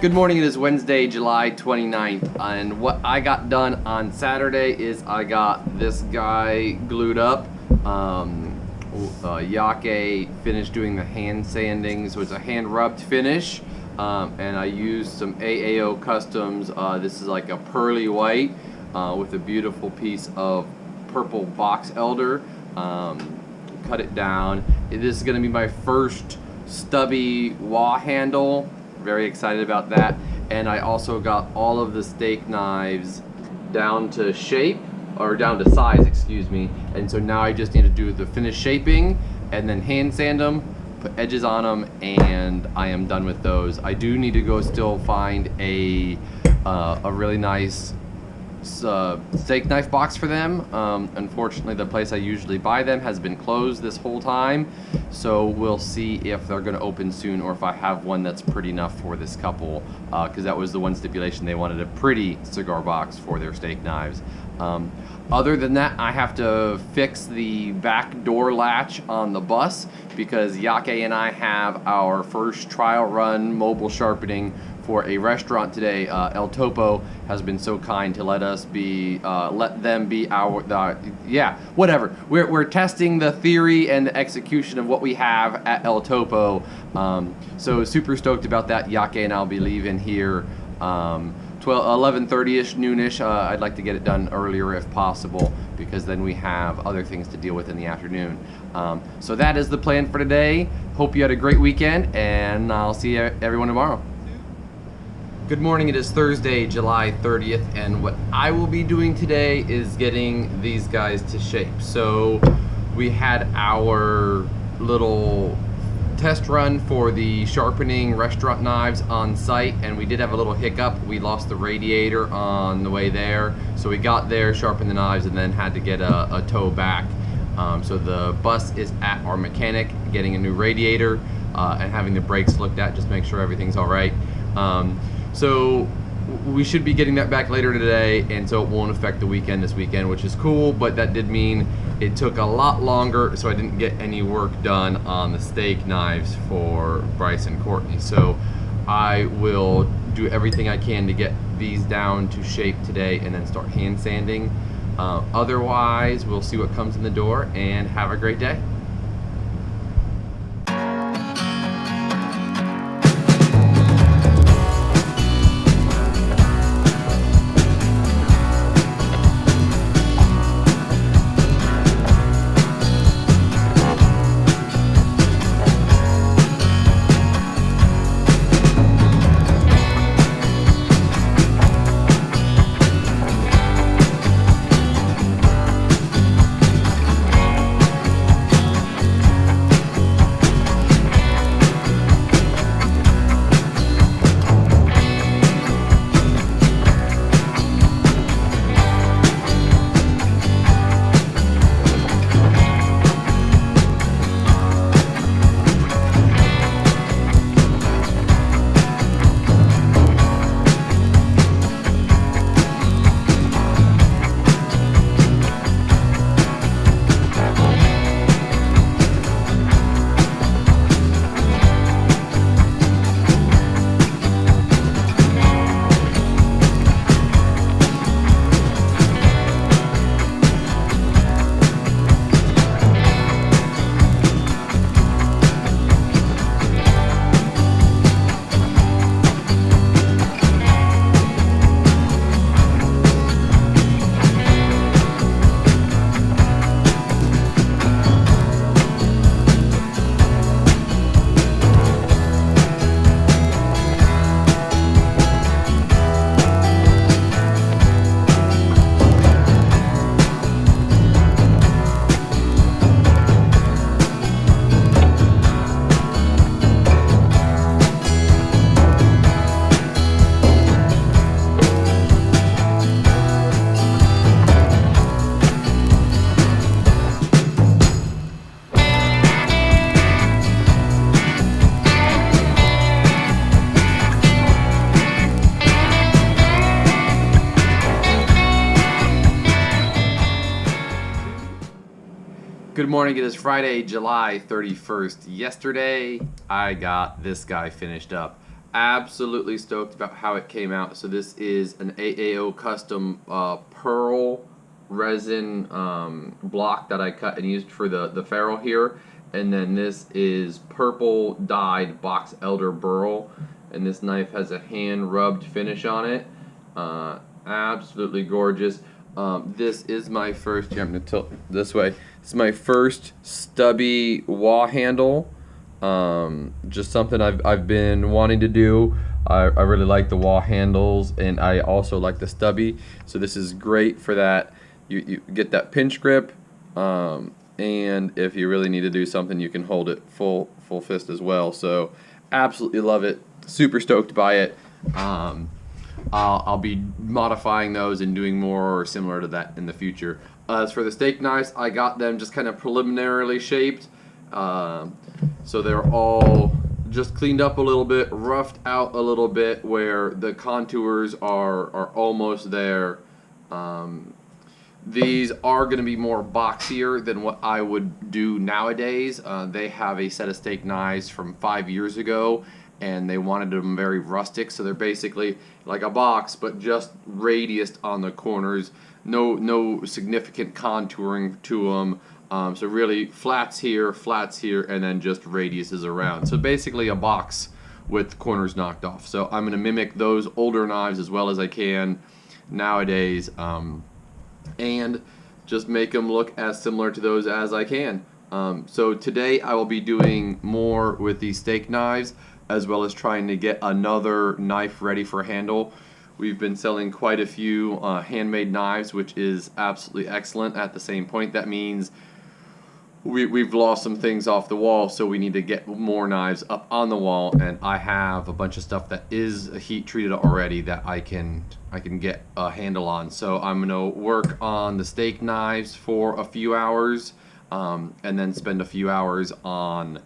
Good morning, it is Wednesday, July 29th, and what I got done on Saturday is I got this guy glued up. Yake finished doing the hand sanding, so it's a hand rubbed finish, and I used some AAO Customs. This is like a pearly white with a beautiful piece of purple box elder. Cut it down. This is going to be my first stubby wah handle. Very excited about that. And I also got all of the steak knives down to shape, or down to size, excuse me. And so now I just need to do the finish shaping and then hand sand them, put edges on them, and I am done with those. I do need to go still find a really nice steak knife box for them. Unfortunately, the place I usually buy them has been closed this whole time, so we'll see if they're going to open soon or if I have one that's pretty enough for this couple, because that was the one stipulation. They wanted a pretty cigar box for their steak knives. Other than that, I have to fix the back door latch on the bus because Yake and I have our first trial run mobile sharpening for a restaurant today. El Topo has been so kind to let them be our, whatever. We're testing the theory and the execution of what we have at El Topo. So super stoked about that. Yake and I'll be leaving here 11:30ish, noonish. I'd like to get it done earlier if possible, because then we have other things to deal with in the afternoon. So that is the plan for today. Hope you had a great weekend, and I'll see everyone tomorrow. Good morning, it is Thursday, July 30th, and what I will be doing today is getting these guys to shape. So we had our little test run for the sharpening restaurant knives on site, and we did have a little hiccup. We lost the radiator on the way there, so we got there, sharpened the knives, and then had to get a tow back. So the bus is at our mechanic getting a new radiator and having the brakes looked at, just make sure everything's all right. So we should be getting that back later today, and so it won't affect the weekend this weekend, which is cool, but that did mean it took a lot longer, so I didn't get any work done on the steak knives for Bryce and Courtney. So I will do everything I can to get these down to shape today and then start hand sanding. Otherwise, we'll see what comes in the door, and have a great day. Good morning, it is Friday, July 31st. Yesterday, I got this guy finished up. absolutely stoked about how it came out. So this is an AAO custom pearl resin block that I cut and used for the ferrule here. And then this is purple dyed box elder burl. And this knife has a hand rubbed finish on it. Absolutely gorgeous. This is my first, here, I'm going to tilt this way. It's my first stubby wah handle. Just something I've been wanting to do. I really like the wah handles, and I also like the stubby. So this is great for that. You get that pinch grip, and if you really need to do something, you can hold it full fist as well. So absolutely love it. Super stoked by it. I'll be modifying those and doing more similar to that in the future. As for the steak knives, I got them just kind of preliminarily shaped. So they're all just cleaned up a little bit, roughed out a little bit where the contours are almost there. These are going to be more boxier than what I would do nowadays. They have a set of steak knives from 5 years ago, and they wanted them very rustic, so they're basically like a box but just radiused on the corners. No significant contouring to them. So really flats here, and then just radiuses around. So basically a box with corners knocked off. So I'm going to mimic those older knives as well as I can nowadays, and just make them look as similar to those as I can. So today I will be doing more with these steak knives, as well as trying to get another knife ready for handle. We've been selling quite a few handmade knives, which is absolutely excellent. At the same point, that means we've lost some things off the wall, so we need to get more knives up on the wall, and I have a bunch of stuff that is heat treated already that I can get a handle on. So I'm gonna work on the steak knives for a few hours, and then spend a few hours on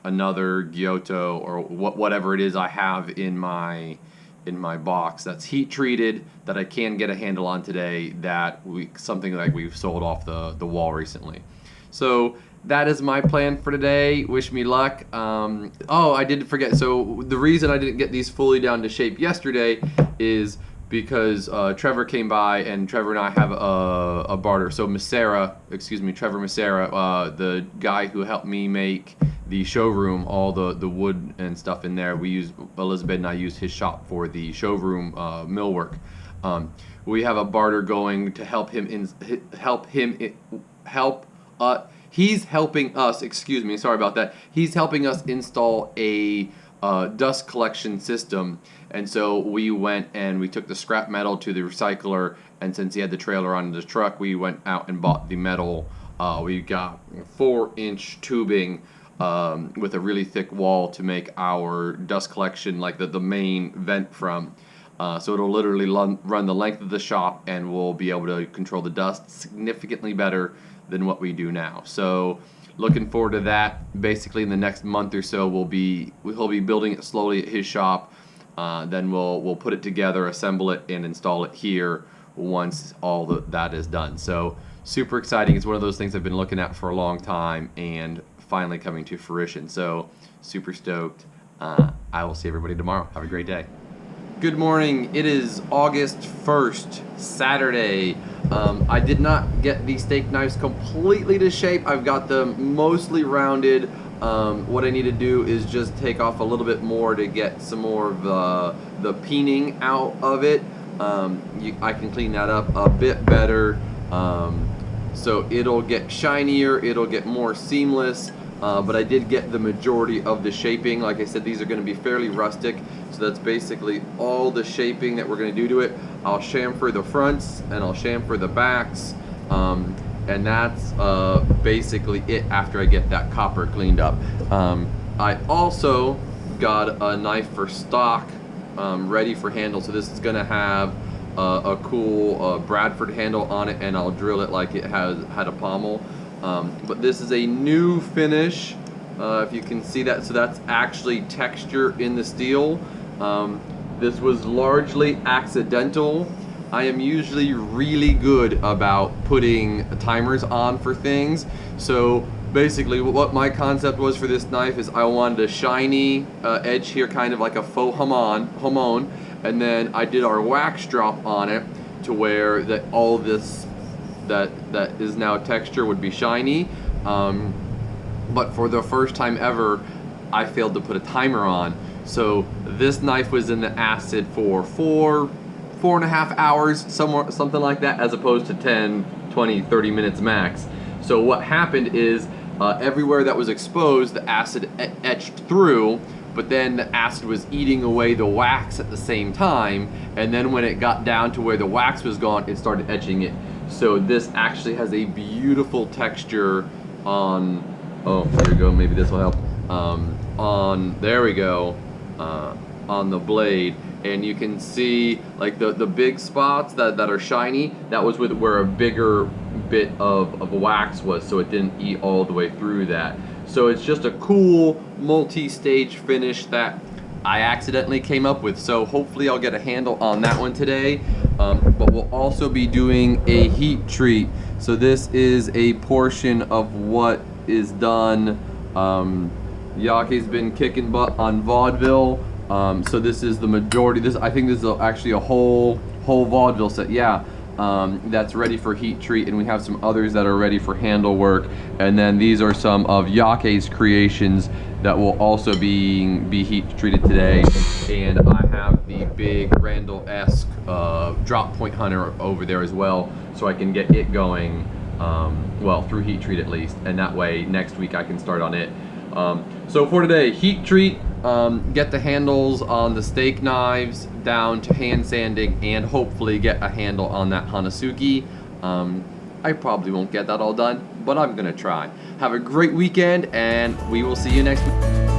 another gyuto or whatever it is I have in my box that's heat treated that I can get a handle on today, that something like we've sold off the wall recently. So that is my plan for today. Wish me luck. Oh, I did forget. So the reason I didn't get these fully down to shape yesterday is because Trevor came by, and Trevor and I have a barter. So Trevor Macera, the guy who helped me make the showroom, all the wood and stuff in there, Elizabeth and I used his shop for the showroom millwork. We have a barter going to help him he's helping us, excuse me, sorry about that. He's helping us install a dust collection system, and so we went and we took the scrap metal to the recycler, and since he had the trailer on his truck, we went out and bought the metal. We got 4-inch tubing with a really thick wall to make our dust collection, like the main vent from. So it'll literally run the length of the shop, and we'll be able to control the dust significantly better than what we do now. So looking forward to that. Basically in the next month or so he'll be building it slowly at his shop. Then we'll put it together, assemble it, and install it here once all that is done. So super exciting. It's one of those things I've been looking at for a long time and finally coming to fruition. So super stoked. I will see everybody tomorrow. Have a great day. Good morning. It is August 1st, Saturday. I did not get the steak knives completely to shape. I've got them mostly rounded. What I need to do is just take off a little bit more to get some more of the peening out of it. I can clean that up a bit better. So it'll get shinier, it'll get more seamless. But I did get the majority of the shaping. Like I said, these are going to be fairly rustic, so that's basically all the shaping that we're going to do to it. I'll chamfer the fronts and I'll chamfer the backs, and that's basically it after I get that copper cleaned up. I also got a knife for stock ready for handle, so this is going to have a cool Bradford handle on it, and I'll drill it like it had a pommel. But this is a new finish, if you can see that. So that's actually texture in the steel. This was largely accidental. I am usually really good about putting timers on for things, so basically what my concept was for this knife is I wanted a shiny edge here, kind of like a faux hamon, and then I did our wax drop on it to where that all this that is now texture would be shiny. But for the first time ever, I failed to put a timer on. So this knife was in the acid for 4.5 hours, something like that, as opposed to 10, 20, 30 minutes max. So what happened is everywhere that was exposed, the acid etched through, but then the acid was eating away the wax at the same time, and then when it got down to where the wax was gone, it started etching it. So this actually has a beautiful texture on, oh, there we go, maybe this will help, there we go, on the blade. And you can see like the big spots that are shiny, that was where a bigger bit of wax was, so it didn't eat all the way through that. So it's just a cool multi-stage finish that I accidentally came up with. So hopefully I'll get a handle on that one today. But we'll also be doing a heat treat. So this is a portion of what is done. Yake's been kicking butt on vaudeville. So this is the majority. I think this is actually a whole vaudeville set. Yeah, that's ready for heat treat, and we have some others that are ready for handle work. And then these are some of Yake's creations that will also be heat treated today. And I have the big Randall-esque drop point hunter over there as well, so I can get it going, well, through heat treat at least, and that way next week I can start on it. So for today, heat treat, get the handles on the steak knives down to hand sanding, and hopefully get a handle on that Hanasuki. I probably won't get that all done, but I'm gonna try. Have a great weekend, and we will see you next week.